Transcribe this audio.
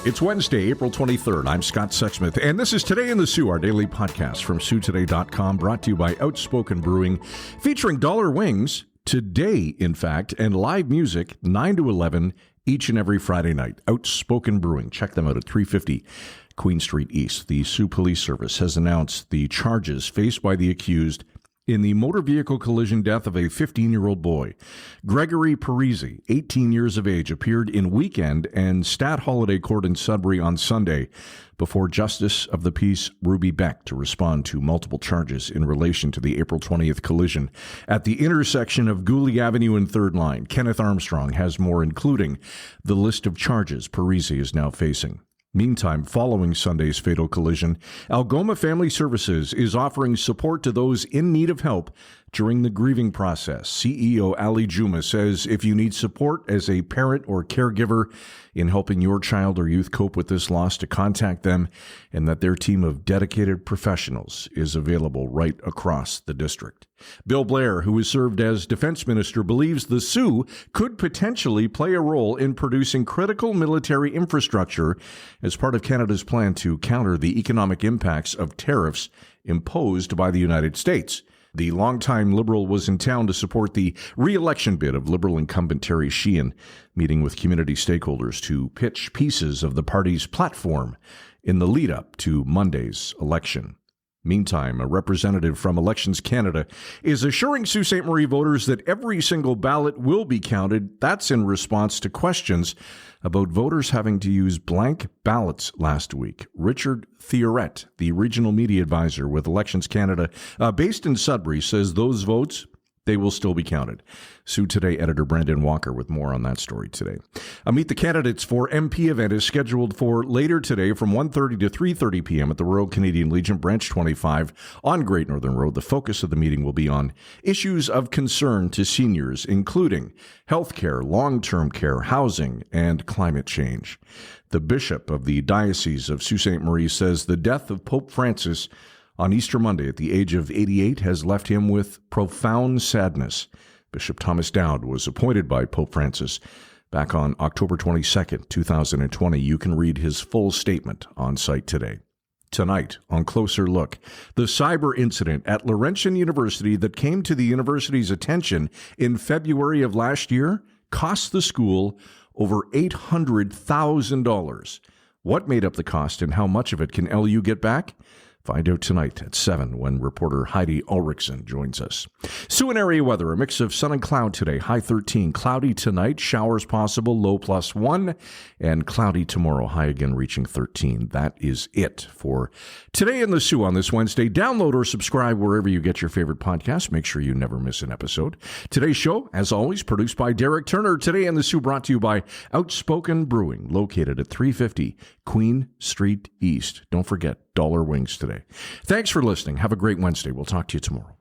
It's Wednesday, April 23rd. I'm Scott Sexsmith, and this is Today in the Sioux, our daily podcast from SOOtoday.com, brought to you by Outspoken Brewing, featuring dollar wings today, in fact, and live music 9 to 11 each and every Friday night. Outspoken Brewing. Check them out at 350 Queen Street East. The Sault Police Service has announced the charges faced by the accused in the motor vehicle collision death of a 15-year-old boy. Gregory Parisi, 18 years of age, appeared in weekend and stat holiday court in Sudbury on Sunday before Justice of the Peace Ruby Beck to respond to multiple charges in relation to the April 20th collision at the intersection of Gooley Avenue and 3rd Line. Kenneth Armstrong has more, including the list of charges Parisi is now facing. Meantime, following Sunday's fatal collision, Algoma Family Services is offering support to those in need of help during the grieving process. CEO Ali Juma says if you need support as a parent or caregiver in helping your child or youth cope with this loss, to contact them, and that their team of dedicated professionals is available right across the district. Bill Blair, who has served as defense minister, believes the Sioux could potentially play a role in producing critical military infrastructure as part of Canada's plan to counter the economic impacts of tariffs imposed by the United States. The longtime Liberal was in town to support the re-election bid of Liberal incumbent Sheehan, meeting with community stakeholders to pitch pieces of the party's platform in the lead-up to Monday's election. Meantime, a representative from Elections Canada is assuring Sault Ste. Marie voters that every single ballot will be counted. That's in response to questions about voters having to use blank ballots last week. Richard Thioret, the regional media advisor with Elections Canada, based in Sudbury, says those votes, they will still be counted. Sault Today editor Brandon Walker with more on that story today. A Meet the Candidates for MP event is scheduled for later today from 1:30 to 3:30 p.m. at the Royal Canadian Legion, Branch 25 on Great Northern Road. The focus of the meeting will be on issues of concern to seniors, including healthcare, long-term care, housing, and climate change. The bishop of the Diocese of Sault Ste. Marie says the death of Pope Francis on Easter Monday at the age of 88 has left him with profound sadness. Bishop Thomas Dowd was appointed by Pope Francis back on October 22nd, 2020. You can read his full statement on site today. Tonight, on Closer Look, the cyber incident at Laurentian University that came to the university's attention in February of last year cost the school over $800,000. What made up the cost and how much of it can LU get back? Find out tonight at 7 when reporter Heidi Ulrichsen joins us. Sioux and area weather, a mix of sun and cloud today. High 13, cloudy tonight, showers possible, low +1, and cloudy tomorrow, high again reaching 13. That is it for Today in the Sioux on this Wednesday. Download or subscribe wherever you get your favorite podcasts. Make sure you never miss an episode. Today's show, as always, produced by Derek Turner. Today in the Sioux brought to you by Outspoken Brewing, located at 350 Queen Street East. Don't forget, dollar wings today. Thanks for listening. Have a great Wednesday. We'll talk to you tomorrow.